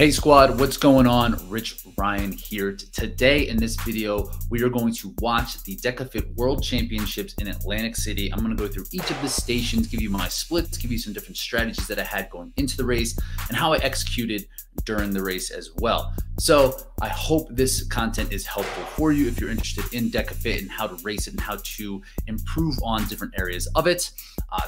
Hey squad, what's going on? Rich Ryan here. Today in this video, we are going to watch the DEKAFIT World Championships in Atlantic City. I'm going to go through each of the stations, give you my splits, give you some different strategies that I had going into the race and how I executed during the race as well. So I hope this content is helpful for you if you're interested in DEKAFIT and how to race it and how to improve on different areas of it.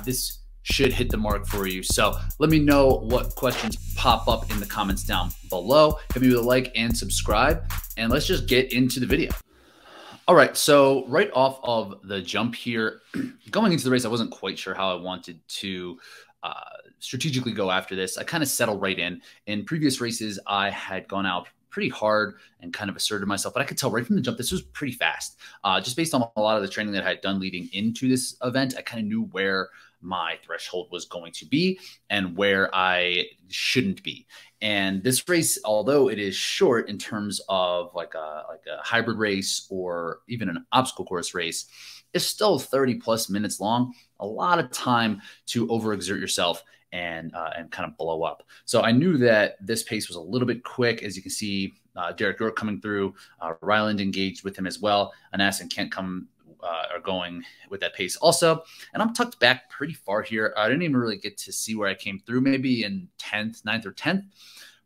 This should hit the mark for you. So let me know what questions pop up in the comments down below. Hit me with a like and subscribe, and let's just get into the video. All right, so right off of the jump here, going into the race, I wasn't quite sure how I wanted to strategically go after this. I kind of settled right in. In previous races, I had gone out pretty hard and kind of asserted myself, but I could tell right from the jump, this was pretty fast. Just based on a lot of the training that I had done leading into this event, I kind of knew where my threshold was going to be and where I shouldn't be. And this race, although it is short in terms of like a hybrid race or even an obstacle course race, is still 30 plus minutes long. A lot of time to overexert yourself and kind of blow up. So I knew that this pace was a little bit quick. As you can see, Derek York coming through, Ryland engaged with him as well. Anas and Kent are going with that pace also. And I'm tucked back pretty far here. I didn't even really get to see where I came through, maybe in 10th, 9th or 10th.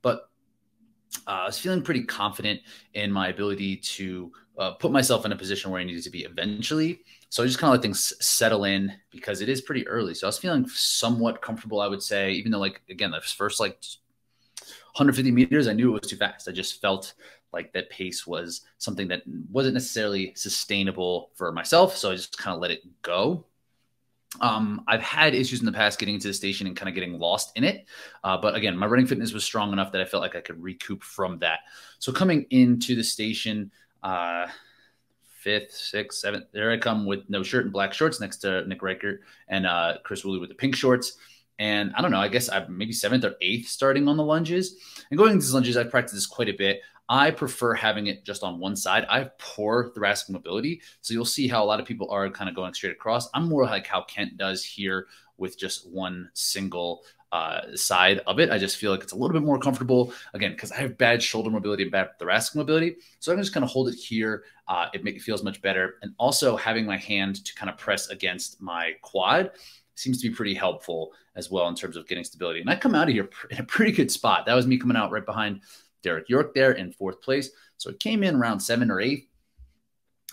But I was feeling pretty confident in my ability to put myself in a position where I needed to be eventually. So I just kind of let things settle in because it is pretty early. So I was feeling somewhat comfortable, I would say, even though, like, again, the first like 150 meters, I knew it was too fast. I just felt like that pace was something that wasn't necessarily sustainable for myself. So I just kind of let it go. I've had issues in the past getting into the station and kind of getting lost in it. But again, my running fitness was strong enough that I felt like I could recoup from that. So coming into the station, 5th, 6th, 7th, there I come with no shirt and black shorts next to Nick Reichert and Chris Woolley with the pink shorts. And I don't know, I guess I'm maybe 7th or 8th starting on the lunges. And going into these lunges, I've practiced this quite a bit. I prefer having it just on one side. I have poor thoracic mobility. So you'll see how a lot of people are kind of going straight across. I'm more like how Kent does here with just one single side of it. I just feel like it's a little bit more comfortable, again, because I have bad shoulder mobility and bad thoracic mobility. So I'm just kind of hold it here. It feels much better. And also having my hand to kind of press against my quad seems to be pretty helpful as well in terms of getting stability. And I come out of here in a pretty good spot. That was me coming out right behind Derek York there in 4th place. So it came in around 7th or 8th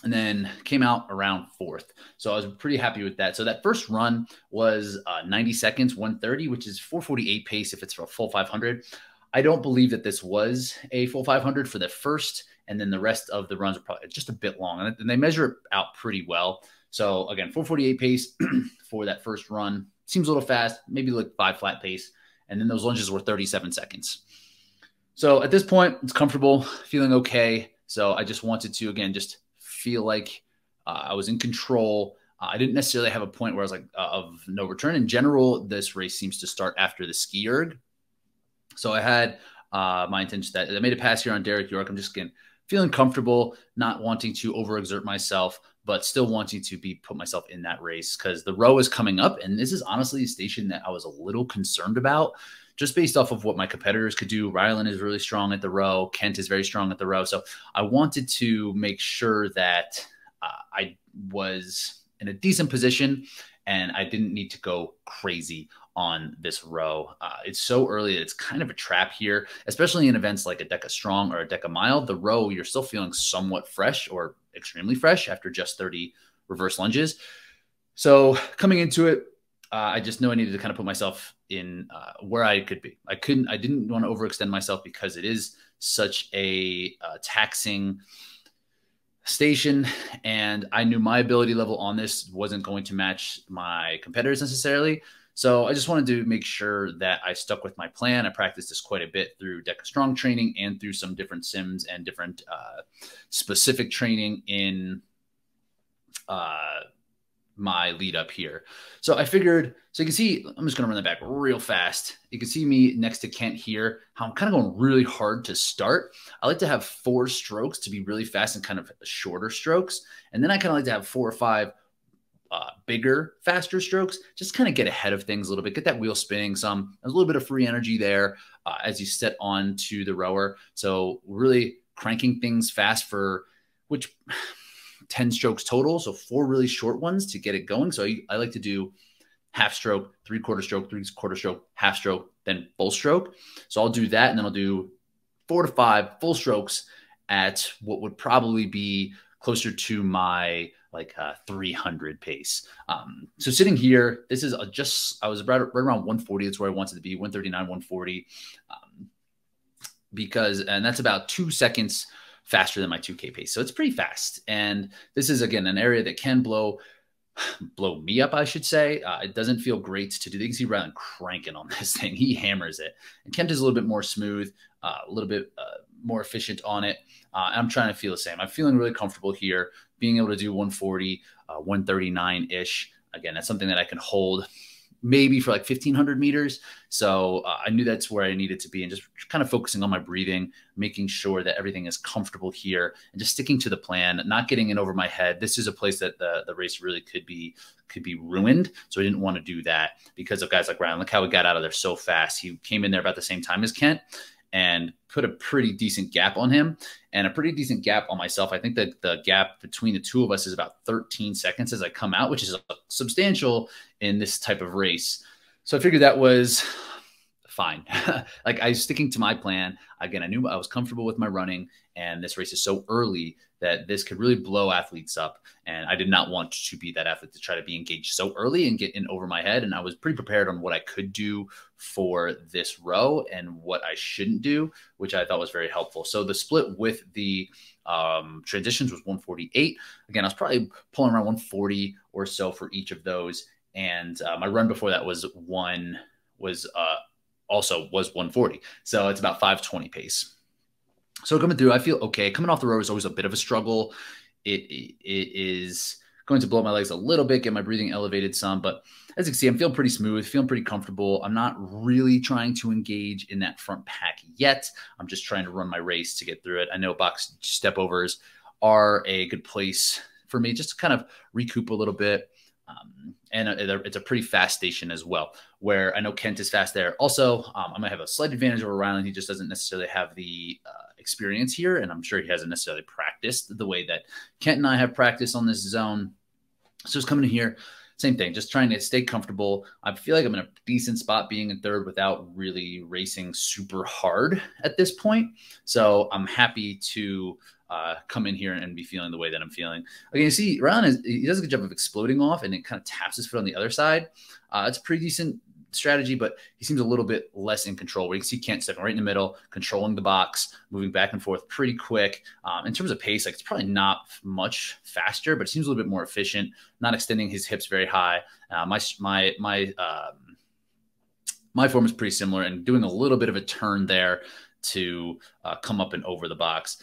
and then came out around 4th. So I was pretty happy with that. So that first run was 90 seconds, 1:30, which is 4:48 pace if it's for a full 500. I don't believe that this was a full 500 for the first, and then the rest of the runs are probably just a bit long. And they measure it out pretty well. So again, 4:48 pace for that first run. Seems a little fast, maybe like 5 flat pace. And then those lunges were 37 seconds. So at this point, it's comfortable, feeling okay. So I just wanted to, again, just feel like I was in control. I didn't necessarily have a point where I was like of no return. In general, this race seems to start after the ski erg. So I had my intention that I made a pass here on Derek York. I'm just again feeling comfortable, not wanting to overexert myself, but still wanting to put myself in that race because the row is coming up. And this is honestly a station that I was a little concerned about just based off of what my competitors could do. Ryland is really strong at the row. Kent is very strong at the row. So I wanted to make sure that I was in a decent position and I didn't need to go crazy on this row. It's so early that it's kind of a trap here, especially in events like a Deka Strong or a Deka Mile. The row, you're still feeling somewhat fresh or extremely fresh after just 30 reverse lunges. So coming into it, I just knew I needed to kind of put myself in where I could be. I didn't want to overextend myself because it is such a taxing station, and I knew my ability level on this wasn't going to match my competitors necessarily. So I just wanted to make sure that I stuck with my plan. I practiced this quite a bit through Deka Strong training and through some different sims and different specific training in my lead up here. So I figured, so you can see, I'm just going to run that back real fast. You can see me next to Kent here, how I'm kind of going really hard to start. I like to have 4 strokes to be really fast and kind of shorter strokes. And then I kind of like to have 4 or 5 bigger, faster strokes, just kind of get ahead of things a little bit, get that wheel spinning some. There's a little bit of free energy there as you set on to the rower. So really cranking things fast for which 10 strokes total. So 4 really short ones to get it going. So I like to do half stroke, 3/4 stroke, 3/4 stroke, half stroke, then full stroke. So I'll do that. And then I'll do 4 to 5 full strokes at what would probably be closer to my like 300 pace. So sitting here, this is I was right around 140. That's where I wanted to be, 139, 140. And that's about 2 seconds faster than my 2K pace. So it's pretty fast. And this is, again, an area that can blow me up, I should say. It doesn't feel great to do. You can see Rylan cranking on this thing. He hammers it. And Kent is a little bit more smooth, a little bit more efficient on it. And I'm trying to feel the same. I'm feeling really comfortable here, being able to do 140, 139-ish. Again, that's something that I can hold maybe for like 1,500 meters. So I knew that's where I needed to be, and just kind of focusing on my breathing, making sure that everything is comfortable here, and just sticking to the plan, not getting in over my head. This is a place that the race really could be ruined. So I didn't want to do that because of guys like Ryan. Look how he got out of there so fast. He came in there about the same time as Kent and put a pretty decent gap on him and a pretty decent gap on myself. I think that the gap between the two of us is about 13 seconds as I come out, which is substantial in this type of race. So I figured that was fine. Like, I was sticking to my plan. Again, I knew I was comfortable with my running, and this race is so early that this could really blow athletes up. And I did not want to be that athlete to try to be engaged so early and get in over my head. And I was pretty prepared on what I could do for this row and what I shouldn't do, which I thought was very helpful. So the split with the transitions was 148. Again, I was probably pulling around 140 or so for each of those. And my run before that was also 140. So it's about 520 pace. So coming through, I feel okay. Coming off the road is always a bit of a struggle. It is going to blow my legs a little bit, get my breathing elevated some. But as you can see, I'm feeling pretty smooth, feeling pretty comfortable. I'm not really trying to engage in that front pack yet. I'm just trying to run my race to get through it. I know box step overs are a good place for me just to kind of recoup a little bit. And it's a pretty fast station as well, where I know Kent is fast there. Also, I might have a slight advantage over Rylan. He just doesn't necessarily have the experience here, and I'm sure he hasn't necessarily practiced the way that Kent and I have practiced on this zone. So just coming in here, same thing, just trying to stay comfortable. I feel like I'm in a decent spot being in third without really racing super hard at this point. So I'm happy to come in here and be feeling the way that I'm feeling. Okay, you see, Rylan he does a good job of exploding off, and it kind of taps his foot on the other side. It's a pretty decent strategy, but he seems a little bit less in control. Where you can see Kent stepping right in the middle, controlling the box, moving back and forth pretty quick. In terms of pace, like, it's probably not much faster, but it seems a little bit more efficient, not extending his hips very high. My form is pretty similar, and doing a little bit of a turn there to come up and over the box.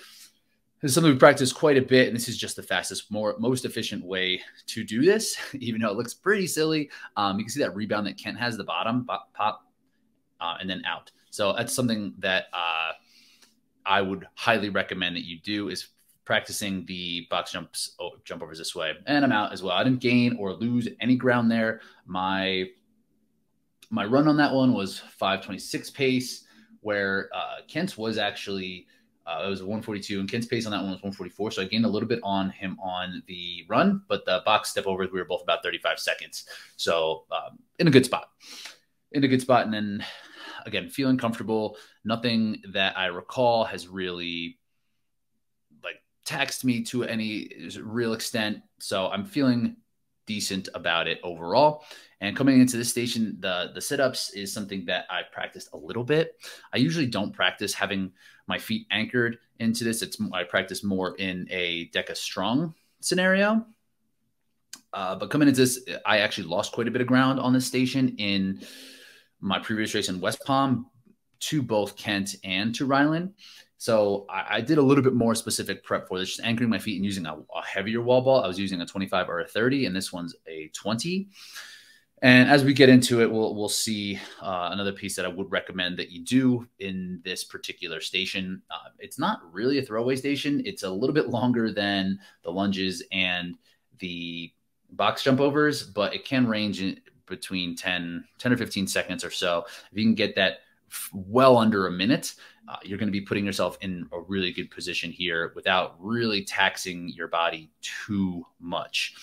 This is something we practice quite a bit, and this is just the fastest, most efficient way to do this, even though it looks pretty silly. You can see that rebound that Kent has at the bottom, pop, and then out. So that's something that I would highly recommend that you do, is practicing the box jump overs this way. And I'm out as well. I didn't gain or lose any ground there. My run on that one was 5:26 pace, where Kent's was actually it was 142, and Kent's pace on that one was 144. So I gained a little bit on him on the run, but the box step over, we were both about 35 seconds. So in a good spot. And then again, feeling comfortable. Nothing that I recall has really taxed me to any real extent. So I'm feeling decent about it overall. And coming into this station, the sit-ups is something that I practiced a little bit. I usually don't practice having my feet anchored into this. I practice more in a Deka strong scenario. But coming into this, I actually lost quite a bit of ground on this station in my previous race in West Palm to both Kent and to Rylan. So I did a little bit more specific prep for this, just anchoring my feet and using a heavier wall ball. I was using a 25 or a 30, and this one's a 20. And as we get into it, we'll see another piece that I would recommend that you do in this particular station. It's not really a throwaway station. It's a little bit longer than the lunges and the box jump overs, but it can range in between 10 or 15 seconds or so. If you can get that well under a minute, you're going to be putting yourself in a really good position here without really taxing your body too much.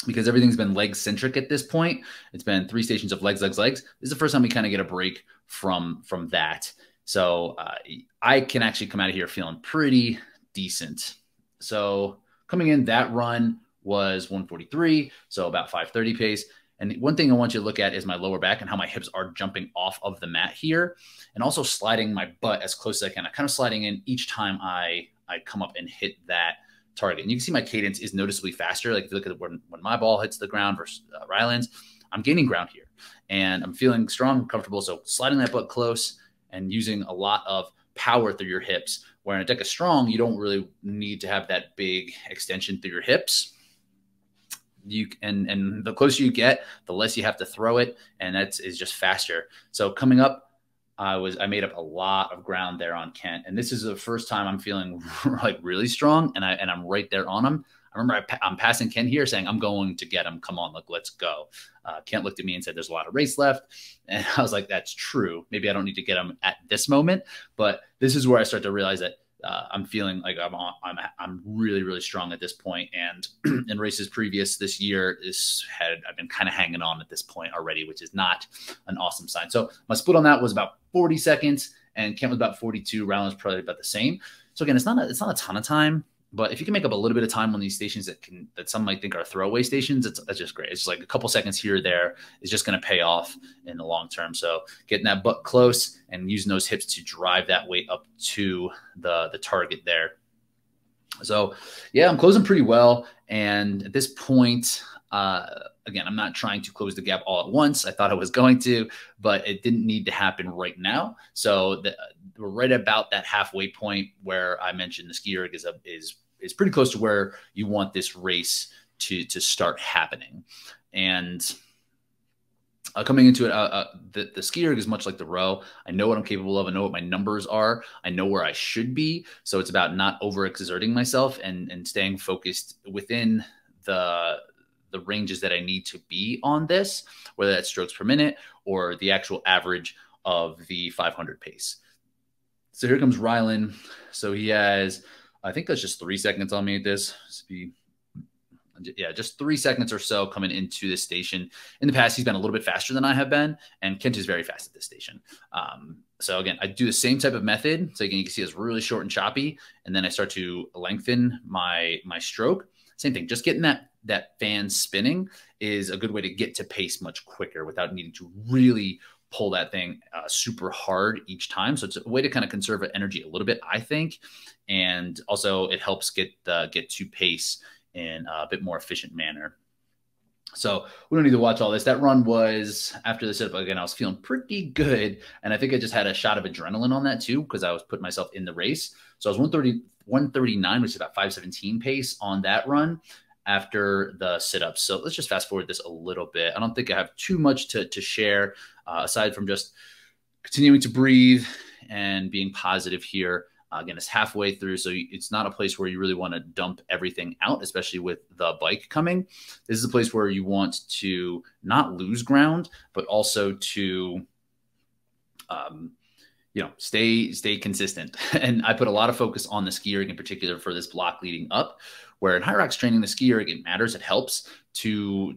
Because everything's been leg centric at this point. It's been 3 stations of legs, legs, legs. This is the first time we kind of get a break from that. So I can actually come out of here feeling pretty decent. So coming in, that run was 143, so about 530 pace. And one thing I want you to look at is my lower back and how my hips are jumping off of the mat here, and also sliding my butt as close as I can. I'm kind of sliding in each time I come up and hit that target. And you can see my cadence is noticeably faster. Like if you look at when my ball hits the ground versus Ryland's, I'm gaining ground here. And I'm feeling strong, comfortable. So sliding that butt close and using a lot of power through your hips. Where in a Deka Strong, you don't really need to have that big extension through your hips. And the closer you get, the less you have to throw it, and that is just faster. So coming up, I made up a lot of ground there on Kent, and this is the first time I'm feeling like really strong, and I'm right there on him. I remember I'm passing Kent here saying, I'm going to get him. Come on, look, let's go. Kent looked at me and said, there's a lot of race left. And I was like, that's true. Maybe I don't need to get him at this moment, but this is where I start to realize that I'm feeling like I'm really, really strong at this point. And in races previous this year, I've been kind of hanging on at this point already, which is not an awesome sign. So my split on that was about 40 seconds, and Kent was about 42. Ryland was probably about the same. So again, it's not a ton of time, but if you can make up a little bit of time on these stations that some might think are throwaway stations, that's just great. It's just like a couple seconds here or there is just going to pay off in the long term. So getting that butt close and using those hips to drive that weight up to the target there. So yeah, I'm closing pretty well. And at this point, again, I'm not trying to close the gap all at once. I thought I was going to, but it didn't need to happen right now. So we're right about that halfway point where I mentioned the ski erg is pretty close to where you want this race to start happening. And coming into it, the ski erg is much like the row. I know what I'm capable of. I know what my numbers are. I know where I should be. So it's about not overexerting myself and staying focused within the ranges that I need to be on this, whether that's strokes per minute or the actual average of the 500 pace. So here comes Ryland. So he has, I think that's just 3 seconds on me at this. Yeah, just 3 seconds or so coming into this station. In the past, he's been a little bit faster than I have been, and Kent is very fast at this station. So again, I do the same type of method. So again, you can see it's really short and choppy, and then I start to lengthen my stroke. Same thing, just getting that fan spinning is a good way to get to pace much quicker without needing to really pull that thing super hard each time. So it's a way to kind of conserve energy a little bit, I think. And also it helps get to pace in a bit more efficient manner. So we don't need to watch all this. That run was after the setup. Again, I was feeling pretty good. And I think I just had a shot of adrenaline on that too, because I was putting myself in the race. So I was 139, which is about 517 pace on that run after the sit-ups. So let's just fast forward this a little bit. I don't think I have too much to share aside from just continuing to breathe and being positive here. Again, it's halfway through, so it's not a place where you really want to dump everything out, especially with the bike coming. This is a place where you want to not lose ground, but also to stay consistent. And I put a lot of focus on the ski erg in particular for this block leading up, where in Hyrox training, the ski erg, it matters. It helps to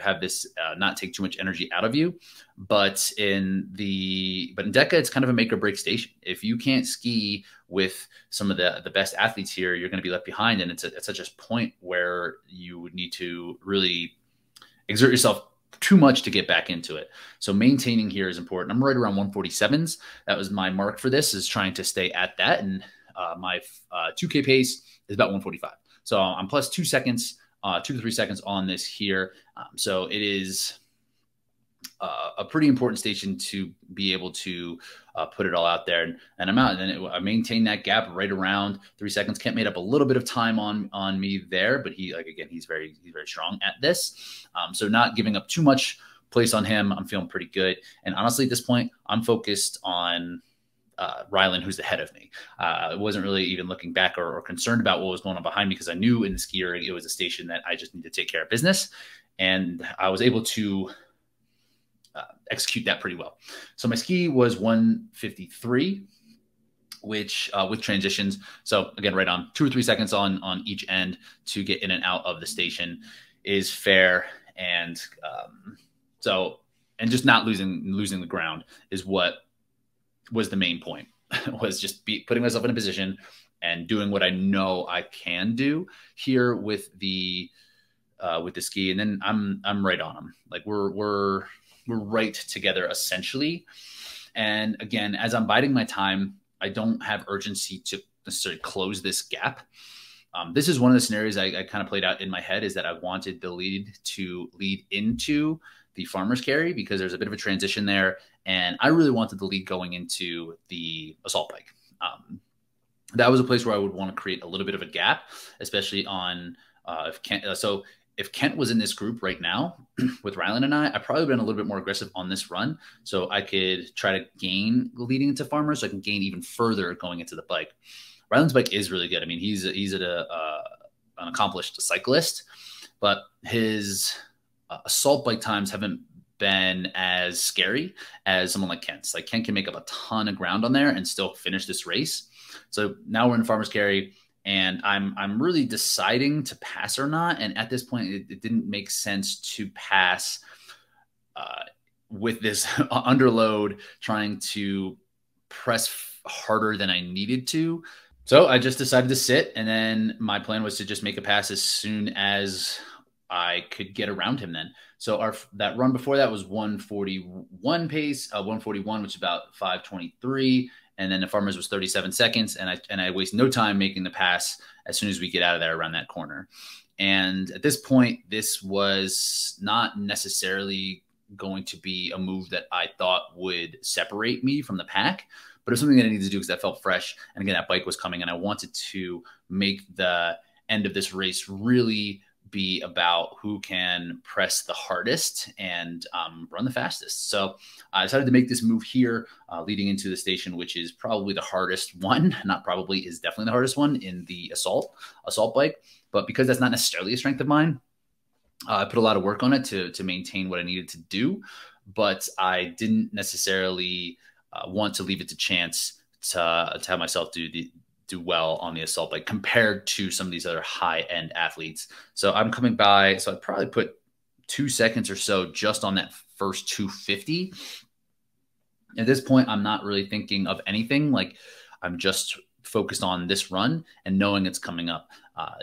have this not take too much energy out of you. But in Deka, it's kind of a make or break station. If you can't ski with some of the best athletes here, you're going to be left behind. And it's such a point where you would need to really exert yourself too much to get back into it. So maintaining here is important. I'm right around 147s. That was my mark for this, is trying to stay at that. And my 2K pace is about 145. So I'm plus 2 seconds, 2 to 3 seconds on this here. So it is a pretty important station to be able to put it all out there. And I'm out. And I maintain that gap right around 3 seconds. Kent made up a little bit of time on me there, but he's very strong at this. So not giving up too much place on him. I'm feeling pretty good. And honestly, at this point, I'm focused on Rylan, who's ahead of me. I wasn't really even looking back or concerned about what was going on behind me because I knew in the ski rig it was a station that I just needed to take care of business. And I was able to execute that pretty well. So my ski was 153, which with transitions. So again, right on 2 or 3 seconds on each end to get in and out of the station is fair. And and just not losing the ground is what was the main point. Was just putting myself in a position and doing what I know I can do here with the ski. And then I'm right on them. Like we're right together essentially. And again, as I'm biding my time, I don't have urgency to necessarily close this gap. This is one of the scenarios I kind of played out in my head, is that I wanted the lead to lead into the farmer's carry because there's a bit of a transition there. And I really wanted the lead going into the assault bike. That was a place where I would want to create a little bit of a gap, especially on if Kent was in this group right now with Rylan and I'd probably been a little bit more aggressive on this run. So I could try to gain leading into farmers, so I can gain even further going into the bike. Rylan's bike is really good. I mean, he's an accomplished cyclist, but his assault bike times haven't been as scary as someone like Kent's. Like Kent can make up a ton of ground on there and still finish this race. So now we're in farmer's carry, and I'm really deciding to pass or not. And at this point, it didn't make sense to pass with this underload, trying to press harder than I needed to. So I just decided to sit, and then my plan was to just make a pass as soon as I could get around him then. So that run before that was 141 pace, 141, which is about 5:23. And then the farmers was 37 seconds. And I waste no time making the pass as soon as we get out of there around that corner. And at this point, this was not necessarily going to be a move that I thought would separate me from the pack, but it was something that I needed to do because that felt fresh. And again, that bike was coming, and I wanted to make the end of this race really be about who can press the hardest and run the fastest. So I decided to make this move here leading into the station, which is probably the hardest one. Not probably, is definitely the hardest one in the assault bike. But because that's not necessarily a strength of mine, I put a lot of work on it to maintain what I needed to do. But I didn't necessarily want to leave it to chance to have myself do well on the assault bike compared to some of these other high-end athletes. So I'm coming by, so I'd probably put 2 seconds or so just on that first 250. At this point, I'm not really thinking of anything. Like, I'm just focused on this run and knowing it's coming up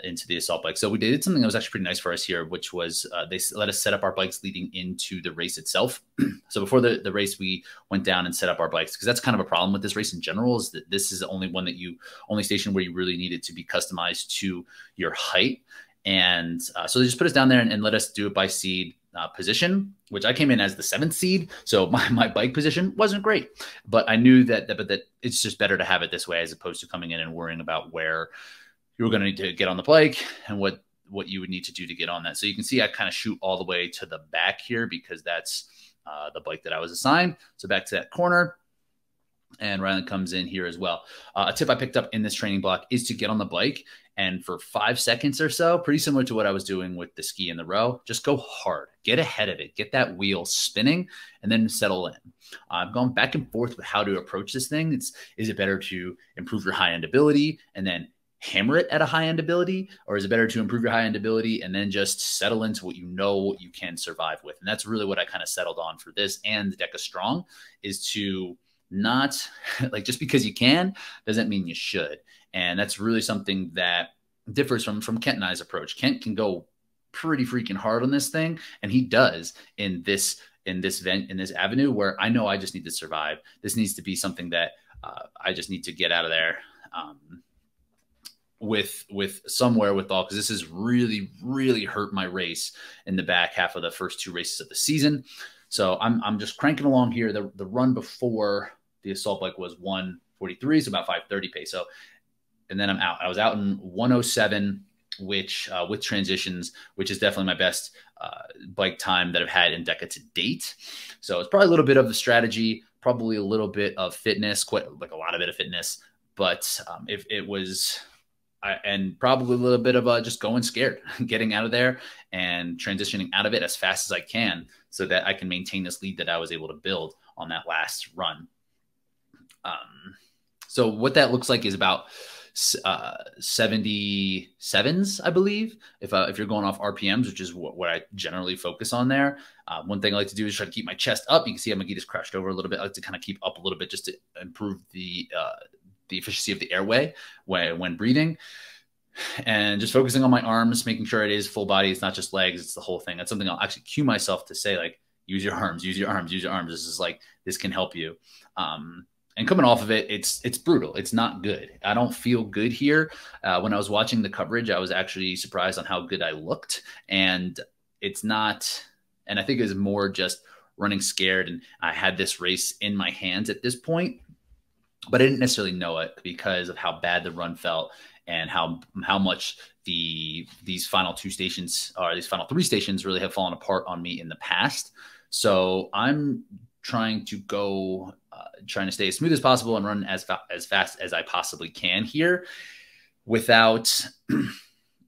into the assault bike. So we did something that was actually pretty nice for us here, which was they let us set up our bikes leading into the race itself. So before the race, we went down and set up our bikes, because that's kind of a problem with this race in general, is that this is the only station where you really need it to be customized to your height. And so they just put us down there and let us do it by seed position, which I came in as the 7th seed. So my bike position wasn't great, but I knew that it's just better to have it this way, as opposed to coming in and worrying about where you were going to need to get on the bike and what you would need to do to get on that. So you can see I kind of shoot all the way to the back here because that's the bike that I was assigned. So back to that corner. And Rylan comes in here as well. A tip I picked up in this training block is to get on the bike, and for 5 seconds or so, pretty similar to what I was doing with the ski in the row, just go hard, get ahead of it, get that wheel spinning, and then settle in. I've gone back and forth with how to approach this thing. Is it better to improve your high-end ability and then hammer it at a high-end ability, or is it better to improve your high-end ability and then just settle into what you can survive with? And that's really what I kind of settled on for this and the Deka Strong, is to not, like, just because you can doesn't mean you should. And that's really something that differs from Kent and I's approach. Kent can go pretty freaking hard on this thing, and he does in this avenue, where I know I just need to survive. This needs to be something that I just need to get out of there with some wherewithal, because this has really hurt my race in the back half of the first 2 races of the season. So I'm just cranking along here. The run before the assault bike was 143, so about 530 pace. So, and then I'm out. I was out in 107, which with transitions, which is definitely my best bike time that I've had in Deka to date. So it's probably a little bit of the strategy, probably a little bit of fitness, quite like a lot of it of fitness, but if it was, and probably a little bit of just going scared, getting out of there and transitioning out of it as fast as I can so that I can maintain this lead that I was able to build on that last run. So what that looks like is about 77s, I believe, if you're going off RPMs, which is what I generally focus on there. One thing I like to do is try to keep my chest up. You can see my gi just crouched over a little bit. I like to kind of keep up a little bit just to improve the efficiency of the airway when breathing, and just focusing on my arms, making sure it is full body. It's not just legs. It's the whole thing. That's something I'll actually cue myself to say, like, use your arms, use your arms, use your arms. This is like, this can help you. And coming off of it, it's brutal. It's not good. I don't feel good here. When I was watching the coverage, I was actually surprised on how good I looked. And it's not, and I think it was more just running scared. And I had this race in my hands at this point, but I didn't necessarily know it because of how bad the run felt and how much these final 2 stations, or these final 3 stations, really have fallen apart on me in the past. So I'm trying to go, trying to stay as smooth as possible and run as fast as I possibly can here, without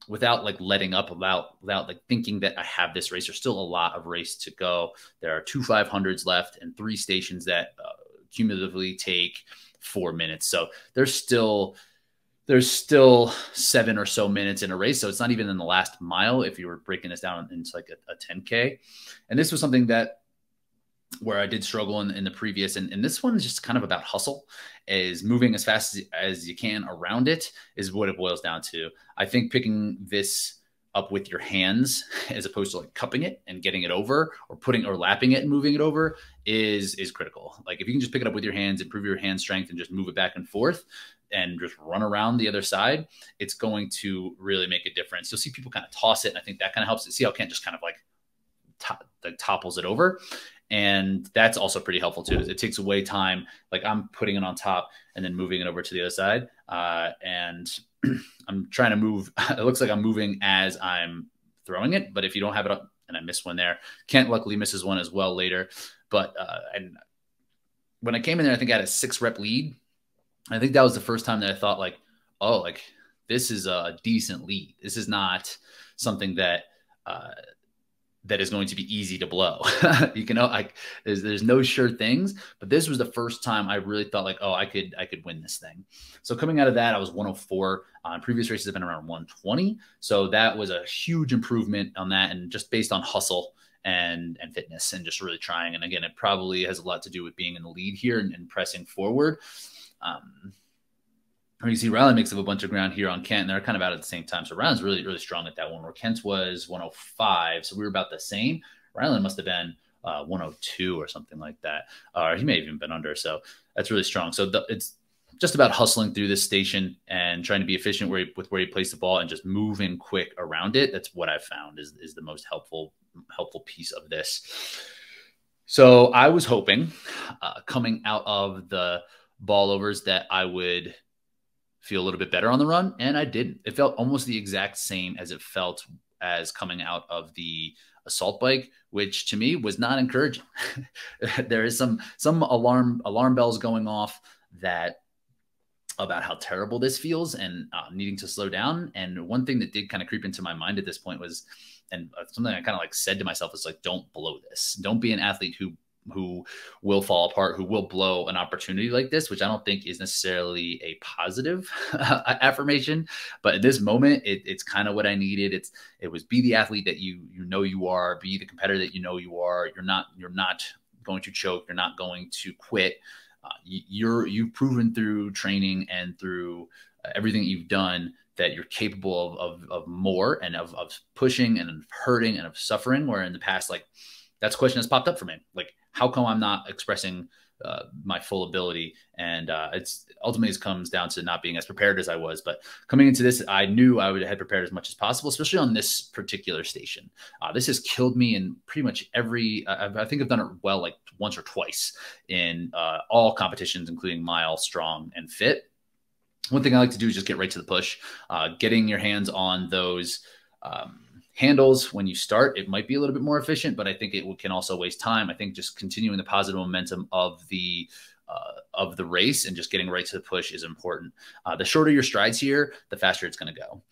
like letting up, without like thinking that I have this race. There's still a lot of race to go. There are 2 500s left and 3 stations that cumulatively take 4 minutes. So there's still 7 or so minutes in a race. So it's not even in the last mile if you were breaking this down into like a 10K. And this was something where I did struggle in the previous, and this one is just kind of about hustle, is moving as fast as you can around it is what it boils down to. I think picking this up with your hands as opposed to like cupping it and getting it over, or lapping it and moving it over is critical. Like if you can just pick it up with your hands, improve your hand strength, and just move it back and forth and just run around the other side, it's going to really make a difference. You'll see people kind of toss it, and I think that kind of helps it. See how Kent just kind of like topples it over. And that's also pretty helpful too. It takes away time. Like I'm putting it on top and then moving it over to the other side. And I'm trying to move. It looks like I'm moving as I'm throwing it, but if you don't have it up, and I missed one there, Kent luckily misses one as well later. But and when I came in there, I think I had a 6-rep lead. I think that was the first time that I thought like, oh, like this is a decent lead. This is not something that is going to be easy to blow. You can know, there's no sure things, but this was the first time I really thought like, oh, I could win this thing. So coming out of that, I was 104. Previous races have been around 120. So that was a huge improvement on that. And just based on hustle and fitness and just really trying. And again, it probably has a lot to do with being in the lead here and pressing forward. You see Rylan makes up a bunch of ground here on Kent, and they're kind of out at the same time. So Rylan's really, really strong at that one, where Kent was 105. So we were about the same. Rylan must have been 102 or something like that. Or he may have even been under. So that's really strong. So it's just about hustling through this station and trying to be efficient with where you place the ball and just moving quick around it. That's what I've found is the most helpful piece of this. So I was hoping coming out of the ball overs that I would feel a little bit better on the run, and I didn't. It felt almost the exact same as it felt as coming out of the assault bike, which to me was not encouraging. There is some alarm bells going off about how terrible this feels and needing to slow down. And one thing that did kind of creep into my mind at this point was, and something I kind of like said to myself is like, don't blow this. Don't be an athlete who will fall apart, who will blow an opportunity like this, which I don't think is necessarily a positive affirmation. But at this moment, it's kind of what I needed. It was be the athlete that you know you are, be the competitor that you know you are. You're not going to choke. You're not going to quit. You've proven through training and through everything you've done that you're capable of more and of pushing and of hurting and of suffering, where in the past, like, that's a question that's popped up for me. Like, how come I'm not expressing my full ability? And it's ultimately comes down to not being as prepared as I was. But coming into this, I knew I would have prepared as much as possible, especially on this particular station. This has killed me in pretty much every, I think I've done it well, like once or twice in all competitions, including mile, strong, and fit. One thing I like to do is just get right to the push, getting your hands on those Handles, when you start, it might be a little bit more efficient, but I think it can also waste time. I think just continuing the positive momentum of the race and just getting right to the push is important. The shorter your strides here, the faster it's going to go.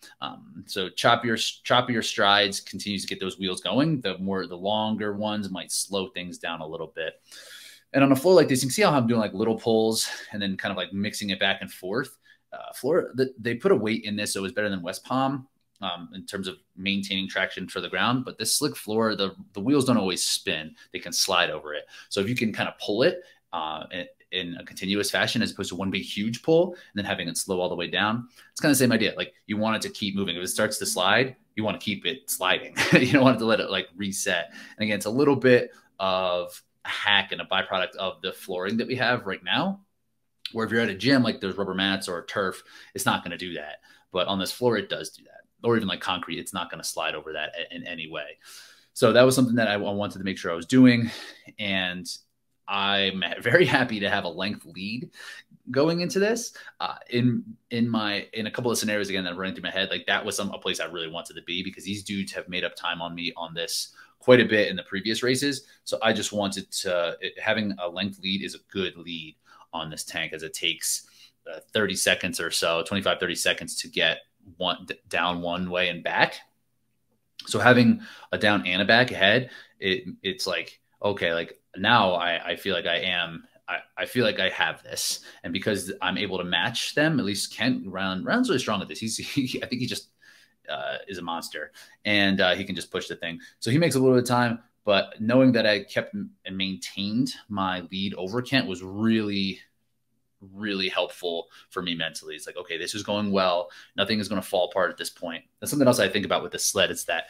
So choppier strides continues to get those wheels going. The longer ones might slow things down a little bit. And on a floor like this, you can see how I'm doing like little pulls and then kind of like mixing it back and forth. They put a weight in this, so it was better than West Palm in terms of maintaining traction for the ground. But this slick floor, the wheels don't always spin. They can slide over it. So if you can kind of pull it in a continuous fashion as opposed to one big huge pull and then having it slow all the way down, it's kind of the same idea. Like you want it to keep moving. If it starts to slide, you want to keep it sliding. You don't want it to let it like reset. And again, it's a little bit of a hack and a byproduct of the flooring that we have right now, where if you're at a gym, like there's rubber mats or turf, it's not going to do that. But on this floor, it does do that. Or even like concrete, it's not going to slide over that in any way. So that was something that I wanted to make sure I was doing. And I'm very happy to have a length lead going into this. In a couple of scenarios, again, that are running through my head, like that was a place I really wanted to be, because these dudes have made up time on me on this quite a bit in the previous races. So I just wanted to, having a length lead is a good lead on this tank, as it takes 30 seconds or so, 25, 30 seconds to get down one way and back. So having a down and a back ahead, it's like, okay, like now I feel like I feel like I have this. And because I'm able to match them, at least Kent, Round's really strong at this. I think he just is a monster, and he can just push the thing. So he makes a little bit of time, but knowing that I kept and maintained my lead over Kent was really helpful for me mentally. It's like, okay, this is going well. Nothing is going to fall apart at this point. That's something else I think about with the sled. It's that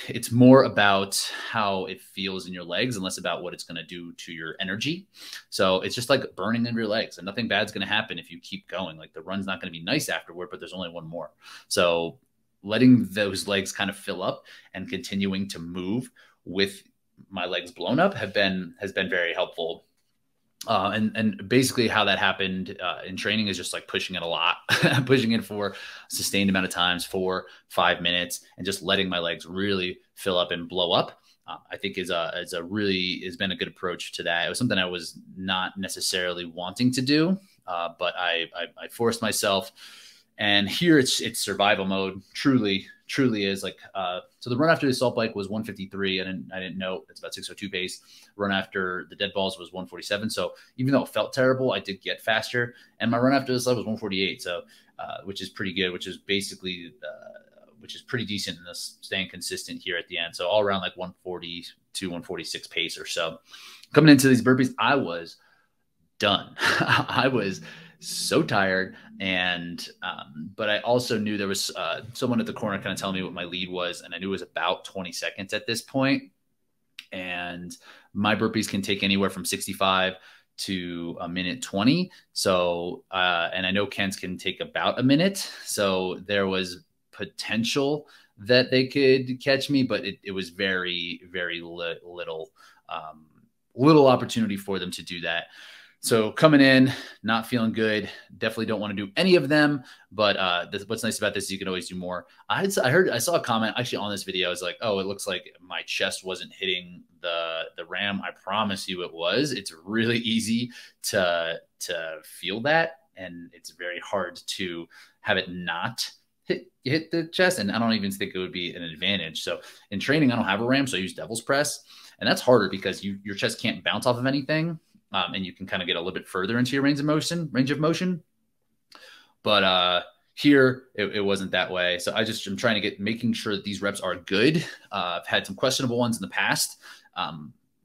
it's more about how it feels in your legs and less about what it's going to do to your energy. So it's just like burning in your legs, and nothing bad's going to happen if you keep going. Like the run's not going to be nice afterward, but there's only one more. So letting those legs kind of fill up and continuing to move with my legs blown up has been very helpful. And basically how that happened in training is just like pushing it a lot, pushing it for a sustained amount of times, 4-5 minutes, and just letting my legs really fill up and blow up. I think has been a good approach to that. It was something I was not necessarily wanting to do, but I forced myself. And here it's survival mode. Truly is like, so the run after the assault bike was 153. And I didn't know it's about 602 pace. Run after the dead balls was 147. So even though it felt terrible, I did get faster. And my run after the sled was 148. So, which is pretty good, which is basically, which is pretty decent in this, staying consistent here at the end. So all around like 140 to 146 pace or so. Coming into these burpees, I was done. I was so tired. And, but I also knew there was someone at the corner kind of telling me what my lead was. And I knew it was about 20 seconds at this point. And my burpees can take anywhere from 65 to a minute 20. So, and I know Ken's can take about a minute. So there was potential that they could catch me, but it was very, very little opportunity for them to do that. So coming in, not feeling good. Definitely don't want to do any of them. But what's nice about this is you can always do more. I saw a comment actually on this video. It's like, oh, it looks like my chest wasn't hitting the ram. I promise you it was. It's really easy to feel that, and it's very hard to have it not hit the chest. And I don't even think it would be an advantage. So in training, I don't have a ram, so I use devil's press, and that's harder because your chest can't bounce off of anything. And you can kind of get a little bit further into your range of motion. But here it wasn't that way. So I'm trying to making sure that these reps are good. I've had some questionable ones in the past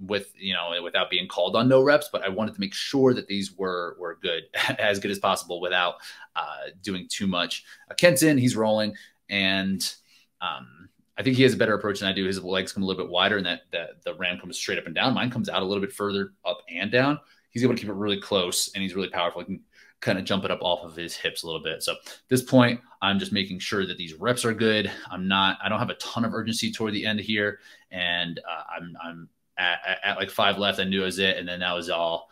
without being called on no reps, but I wanted to make sure that these were good, as good as possible without doing too much. Kent's in, he's rolling, and I think he has a better approach than I do. His legs come a little bit wider, and that the ram comes straight up and down. Mine comes out a little bit further up and down. He's able to keep it really close, and he's really powerful. He can kind of jump it up off of his hips a little bit. So at this point, I'm just making sure that these reps are good. I don't have a ton of urgency toward the end here, and I'm at like 5 left. I knew it was it, and then that was all.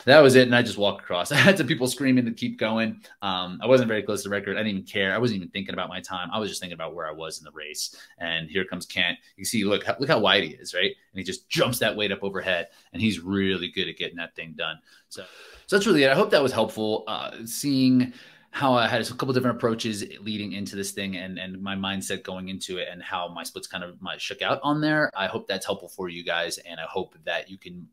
That was it. And I just walked across. I had some people screaming to keep going. I wasn't very close to the record. I didn't even care. I wasn't even thinking about my time. I was just thinking about where I was in the race. And here comes Kent. You see, look how wide he is, right? And he just jumps that weight up overhead. And he's really good at getting that thing done. So that's really it. I hope that was helpful. Seeing how I had a couple different approaches leading into this thing and my mindset going into it and how my splits kind of shook out on there. I hope that's helpful for you guys. And I hope that you can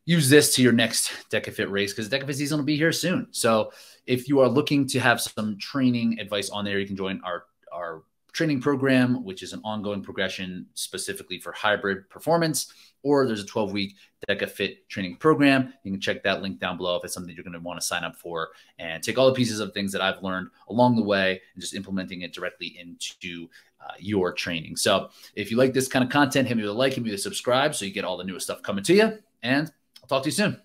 use this to your next DEKAFIT race, because DEKAFIT season will be here soon. So if you are looking to have some training advice on there, you can join our training program, which is an ongoing progression specifically for hybrid performance, or there's a 12-week DEKAFIT training program. You can check that link down below if it's something you're going to want to sign up for and take all the pieces of things that I've learned along the way and just implementing it directly into your training. So if you like this kind of content, hit me with a like, hit me with a subscribe so you get all the newest stuff coming to you, and I'll talk to you soon.